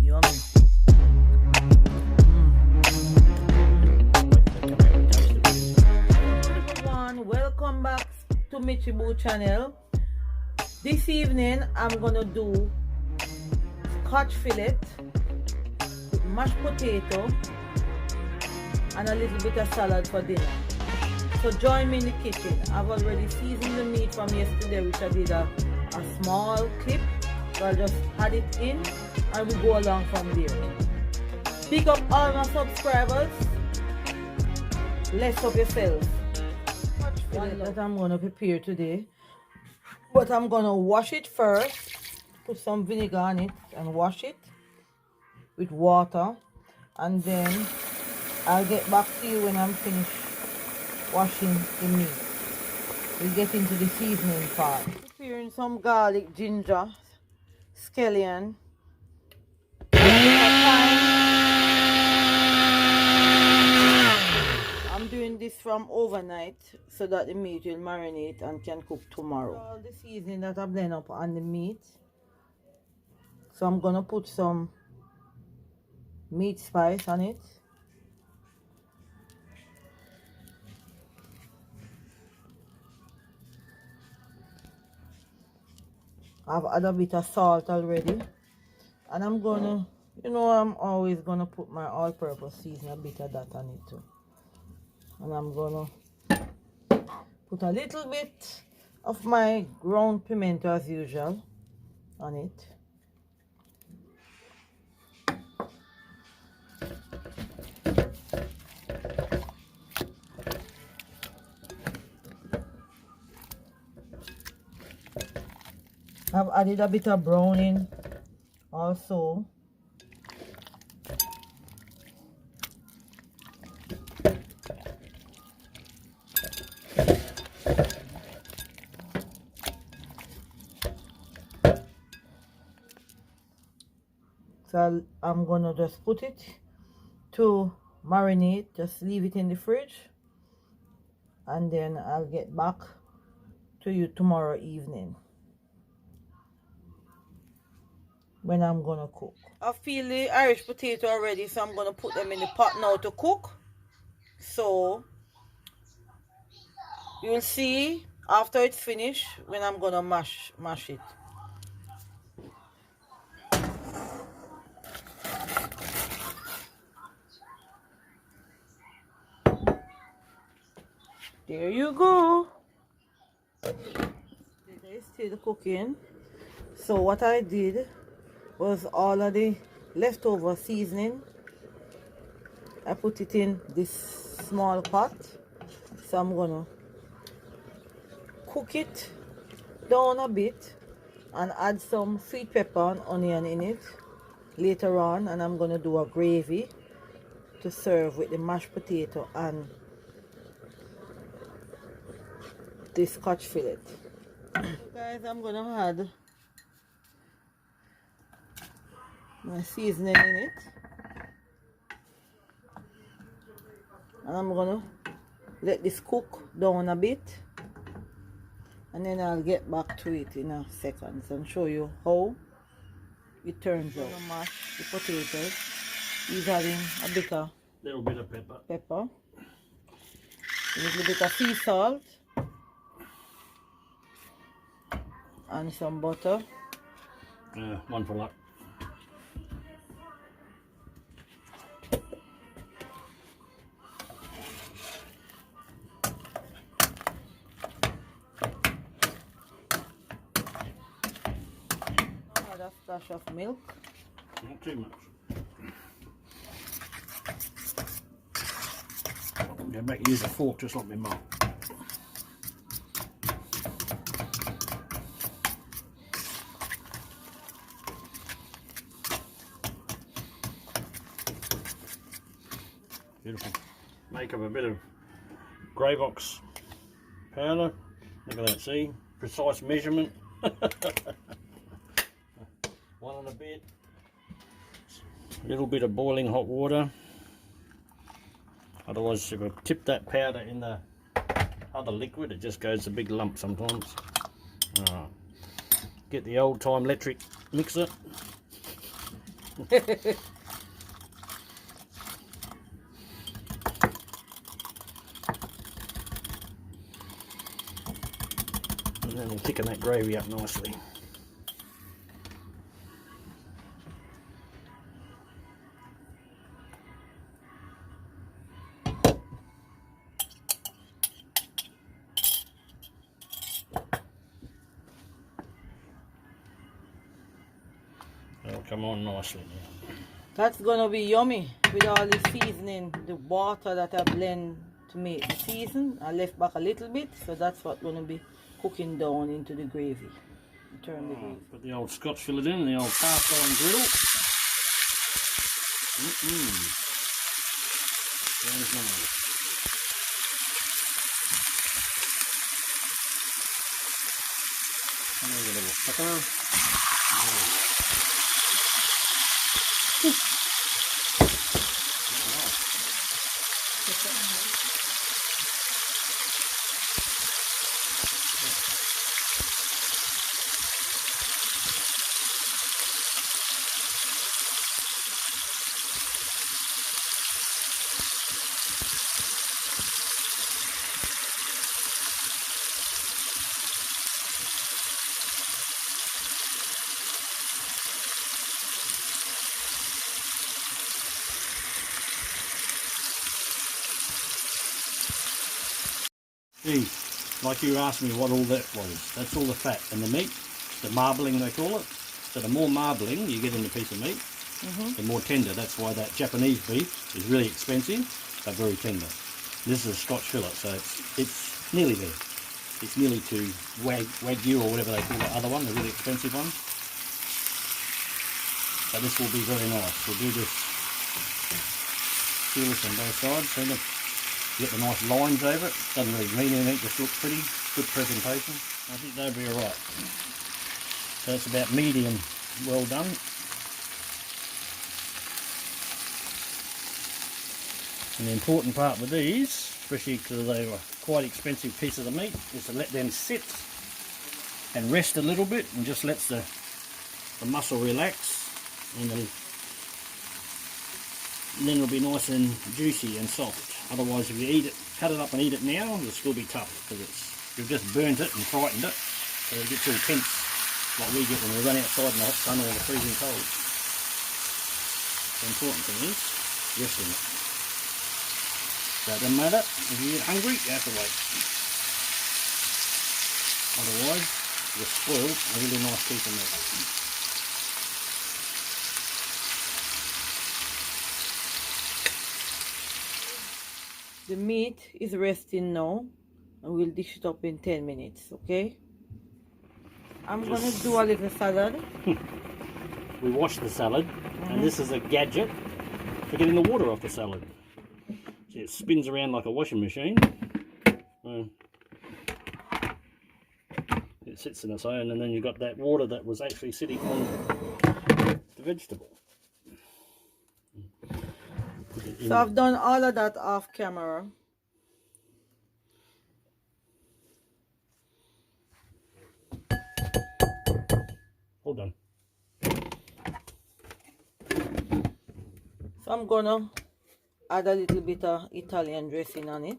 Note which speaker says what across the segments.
Speaker 1: Yummy. Everyone, welcome back to Michibu channel. This evening I'm gonna do Scotch fillet with mashed potato and a little bit of salad for dinner. So join me in the kitchen. I've already seasoned the meat from yesterday, which I did a small clip. So I'll just add it in and we go along from there. Pick up all my subscribers. Bless up yourself. One that I'm gonna prepare today, but I'm gonna wash it first. Put some vinegar on it and wash it with water, and then I'll get back to you when I'm finished washing the meat. We get into the seasoning part. Preparing some garlic, ginger, scallion. I'm doing this from overnight so that the meat will marinate and can cook tomorrow. All the seasoning that I blend up on the meat. So I'm gonna put some meat spice on it. I've added a bit of salt already. And I'm gonna, I'm always gonna put my all-purpose seasoning, a bit of that on it too. And I'm gonna put a little bit of my ground pimento as usual on it. I've added a bit of browning also. So I'm gonna just put it to marinate, just leave it in the fridge, and then I'll get back to you tomorrow evening when I'm gonna cook. I feel the Irish potato already, so I'm gonna put them in the pot now to cook. So you'll see after it's finished when I'm gonna mash it. There you go. It's still cooking. So what I did was all of the leftover seasoning, I put it in this small pot. So I'm gonna cook it down a bit and add some sweet pepper and onion in it later on, and I'm gonna do a gravy to serve with the mashed potato and the Scotch fillet. Guys, I'm gonna add my seasoning in it, and I'm gonna let this cook down a bit, and then I'll get back to it in a second and show you how it turns out. I'm gonna mash the potatoes. He's adding a little bit of pepper, a little bit of sea salt, and some butter.
Speaker 2: One for luck.
Speaker 1: Add a splash of milk.
Speaker 2: Not too much. Go back and use a fork just like my mum. Beautiful. Make up a bit of grey box powder. Look at that, see? Precise measurement. One and a bit. A little bit of boiling hot water. Otherwise, if I tip that powder in the other liquid, it just goes a big lump sometimes. Get the old time electric mixer. And then we'll thicken that gravy up nicely. That'll come on nicely now.
Speaker 1: That's gonna be yummy with all the seasoning, the water that I blend to make the season. I left back a little bit, so that's what's gonna be cooking down into the gravy. Turn the gravy.
Speaker 2: Put the old Scotch fillet in the old cast iron griddle. Sounds nice. There's a little pepper. See, like you asked me what all that was, that's all the fat and the meat, the marbling they call it. So the more marbling you get in a piece of meat, the more tender. That's why that Japanese beef is really expensive, but very tender. This is a Scotch fillet, so it's nearly there. It's nearly to Wagyu or whatever they call that other one, the really expensive one. But this will be very nice. We'll do this, seal this on both sides. So look, you get the nice lines over it. Doesn't really mean anything, just look pretty. Good presentation. I think they'll be alright. So it's about medium well done. And the important part with these, especially because they were quite expensive pieces of meat, is to let them sit and rest a little bit and just lets the muscle relax, and then it'll be nice and juicy and soft. Otherwise, if you eat it, cut it up and eat it now, it'll still be tough because you've just burnt it and frightened it, so it gets all tense like we get when we run outside in the hot sun or the freezing cold. The important thing is resting it. So it doesn't matter, if you get hungry, you have to wait. Otherwise, you're spoiled a really nice piece of meat.
Speaker 1: The meat is resting now, and we'll dish it up in 10 minutes, okay? I'm gonna do a little salad.
Speaker 2: We wash the salad, and this is a gadget for getting the water off the salad. See, it spins around like a washing machine. It sits in its own, and then you've got that water that was actually sitting on the vegetable.
Speaker 1: So I've done all of that off camera.
Speaker 2: All done.
Speaker 1: So I'm gonna add a little bit of Italian dressing on it.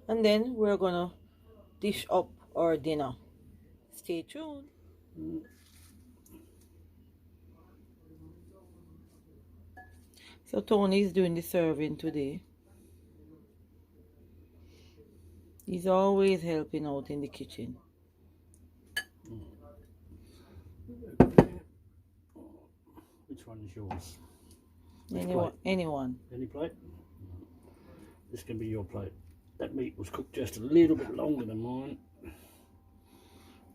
Speaker 1: And then we're gonna dish up our dinner. Stay tuned. So Tony is doing the serving today. He's always helping out in the kitchen.
Speaker 2: Which one is yours?
Speaker 1: Anyone.
Speaker 2: Any plate? This can be your plate. That meat was cooked just a little bit longer than mine,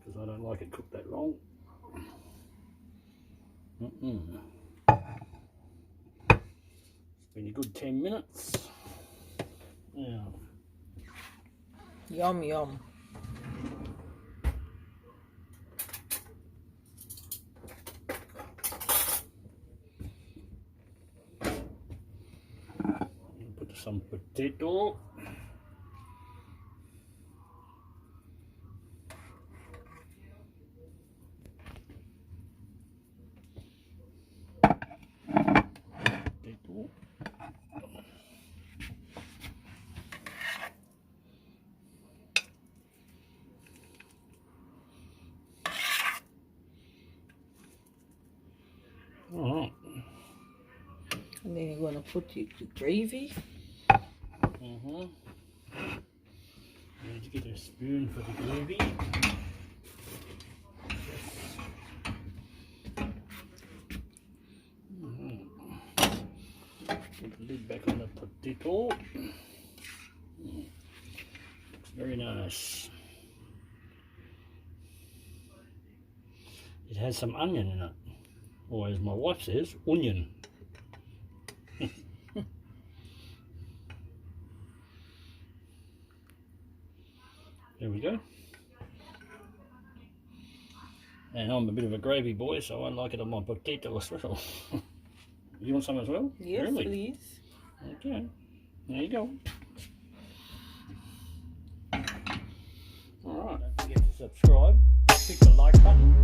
Speaker 2: because I don't like it cooked that long. It's been a good 10 minutes. Yeah.
Speaker 1: Yum, yum.
Speaker 2: some potato. Potato. Alright.
Speaker 1: And then you're going to put the gravy.
Speaker 2: Need to get a spoon for the gravy. Put the lid back on the potato. Looks very nice. It has some onion in it, or as my wife says, onion. There we go. And I'm a bit of a gravy boy, so I like it on my potato as well. You want some as well?
Speaker 1: Yes,
Speaker 2: really?
Speaker 1: please.
Speaker 2: Okay, there you go. Alright, don't forget to subscribe, click the like button,